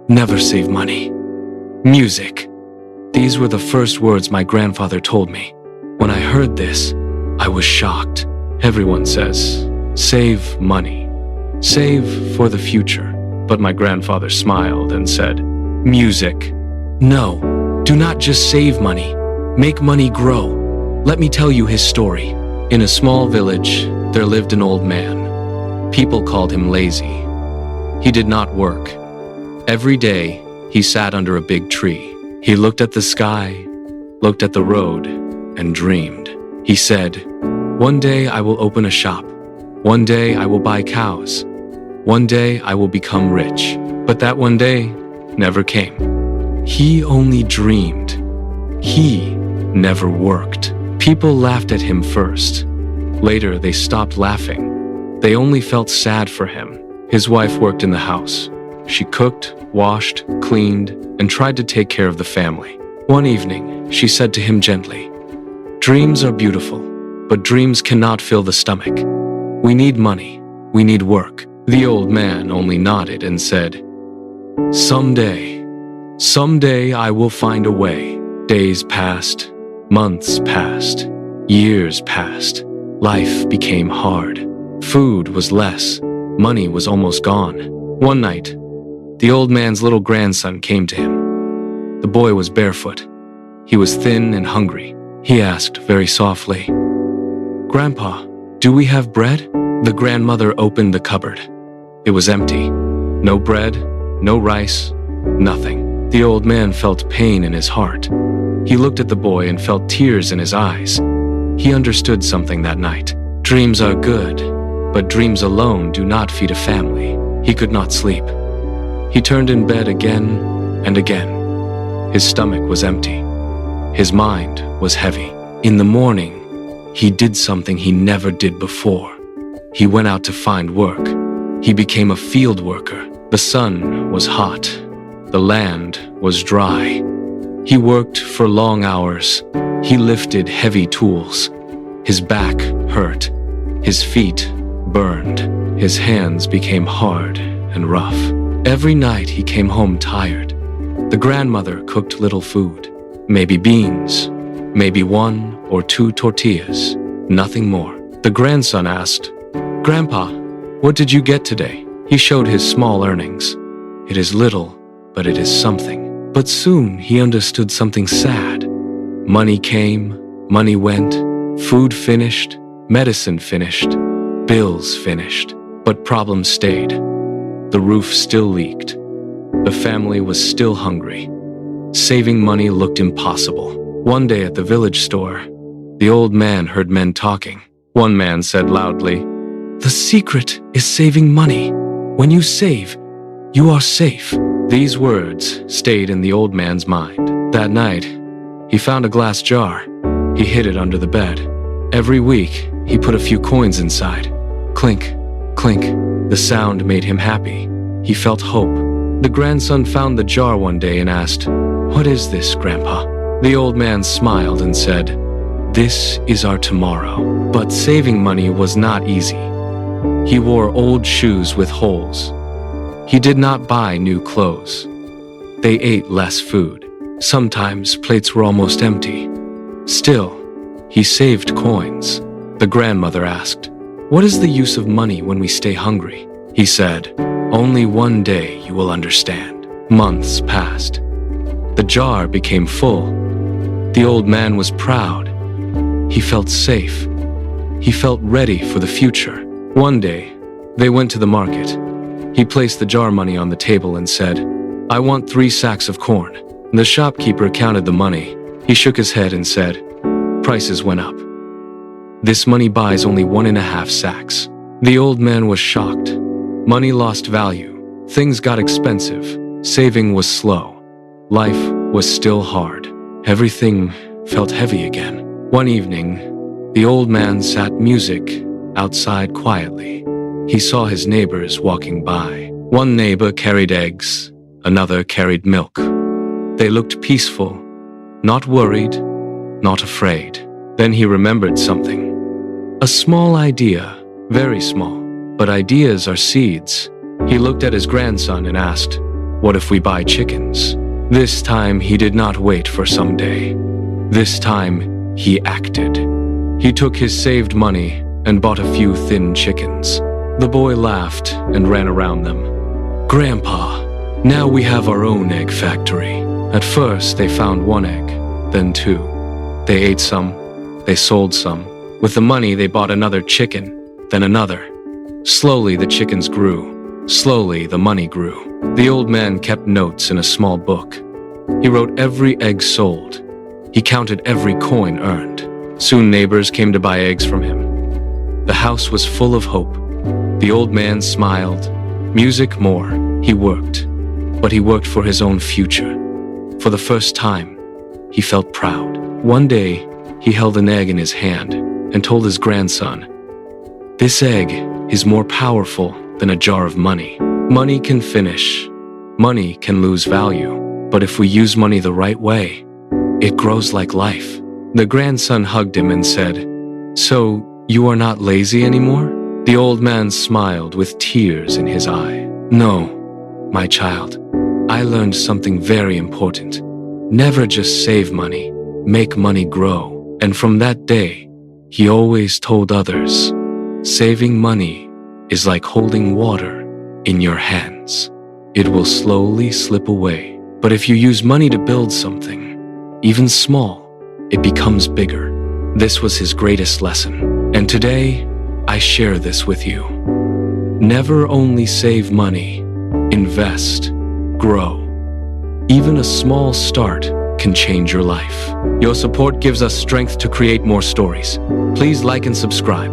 never save money. Music. These were the first words my grandfather told me. When I heard this, I was shocked. Everyone says, save money. Save for the future. But my grandfather smiled and said, music. No, do not just save money. Make money grow. Let me tell you his story. In a small village, there lived an old man. People called him lazy. He did not work. Every day, he sat under a big tree. He looked at the sky, looked at the road, and dreamed. He said, one day I will open a shop. One day I will buy cows. One day I will become rich. But that one day never came. He only dreamed. He never worked. People laughed at him first. Later, they stopped laughing. They only felt sad for him. His wife worked in the house. She cooked, washed, cleaned, and tried to take care of the family. One evening, she said to him gently, dreams are beautiful, but dreams cannot fill the stomach. We need money. We need work. The old man only nodded and said, someday I will find a way. Days passed, months passed, years passed. Life became hard. Food was less. Money was almost gone. One night, the old man's little grandson came to him. The boy was barefoot. He was thin and hungry. He asked very softly, Grandpa, do we have bread? The grandmother opened the cupboard. It was empty. No bread, no rice, nothing. The old man felt pain in his heart. He looked at the boy and felt tears in his eyes. He understood something that night. Dreams are good, but dreams alone do not feed a family. He could not sleep. He turned in bed again and again. His stomach was empty. His mind was heavy. In the morning, he did something he never did before. He went out to find work. He became a field worker. The sun was hot. The land was dry. He worked for long hours. He lifted heavy tools. His back hurt. His feet burned. His hands became hard and rough. Every night he came home tired. The grandmother cooked little food. Maybe beans, maybe 1 or 2 tortillas, nothing more. The grandson asked, Grandpa, what did you get today? He showed his small earnings. It is little, but it is something. But soon he understood something sad. Money came, money went, food finished, medicine finished, bills finished, but problems stayed. The roof still leaked. The family was still hungry. Saving money looked impossible. One day at the village store, the old man heard men talking. One man said loudly, the secret is saving money. When you save, you are safe. These words stayed in the old man's mind. That night, he found a glass jar. He hid it under the bed. Every week, he put a few coins inside. Clink, clink. The sound made him happy. He felt hope. The grandson found the jar one day and asked, What is this, Grandpa? The old man smiled and said, This is our tomorrow. But saving money was not easy. He wore old shoes with holes. He did not buy new clothes. They ate less food. Sometimes plates were almost empty. Still, he saved coins. The grandmother asked, What is the use of money when we stay hungry? He said, Only one day you will understand. Months passed. The jar became full. The old man was proud. He felt safe. He felt ready for the future. One day, they went to the market. He placed the jar money on the table and said, I want 3 sacks of corn. The shopkeeper counted the money. He shook his head and said, Prices went up. This money buys only 1.5 sacks. The old man was shocked. Money lost value. Things got expensive. Saving was slow. Life was still hard. Everything felt heavy again. One evening, the old man sat music outside quietly. He saw his neighbors walking by. One neighbor carried eggs, another carried milk. They looked peaceful, not worried, not afraid. Then he remembered something. A small idea, very small, but ideas are seeds. He looked at his grandson and asked, What if we buy chickens? This time he did not wait for someday. This time he acted. He took his saved money and bought a few thin chickens. The boy laughed and ran around them. "Grandpa, now we have our own egg factory." At first they found one egg, then two. They ate some, they sold some. With the money they bought another chicken, then another. Slowly the chickens grew. Slowly the money grew. The old man kept notes in a small book. He wrote every egg sold. He counted every coin earned. Soon neighbors came to buy eggs from him. The house was full of hope. The old man smiled. Music more. He worked. But he worked for his own future. For the first time, he felt proud. One day, he held an egg in his hand and told his grandson, "This egg is more powerful than a jar of money. Money can finish. Money can lose value. But if we use money the right way, it grows like life." The grandson hugged him and said, "So, you are not lazy anymore?" The old man smiled with tears in his eye. "No, my child, I learned something very important. Never just save money, make money grow." And from that day, he always told others, saving money is like holding water in your hands. It will slowly slip away. But if you use money to build something, even small, it becomes bigger. This was his greatest lesson. And today, I share this with you. Never only save money, invest, grow. Even a small start can change your life. Your support gives us strength to create more stories. Please like and subscribe.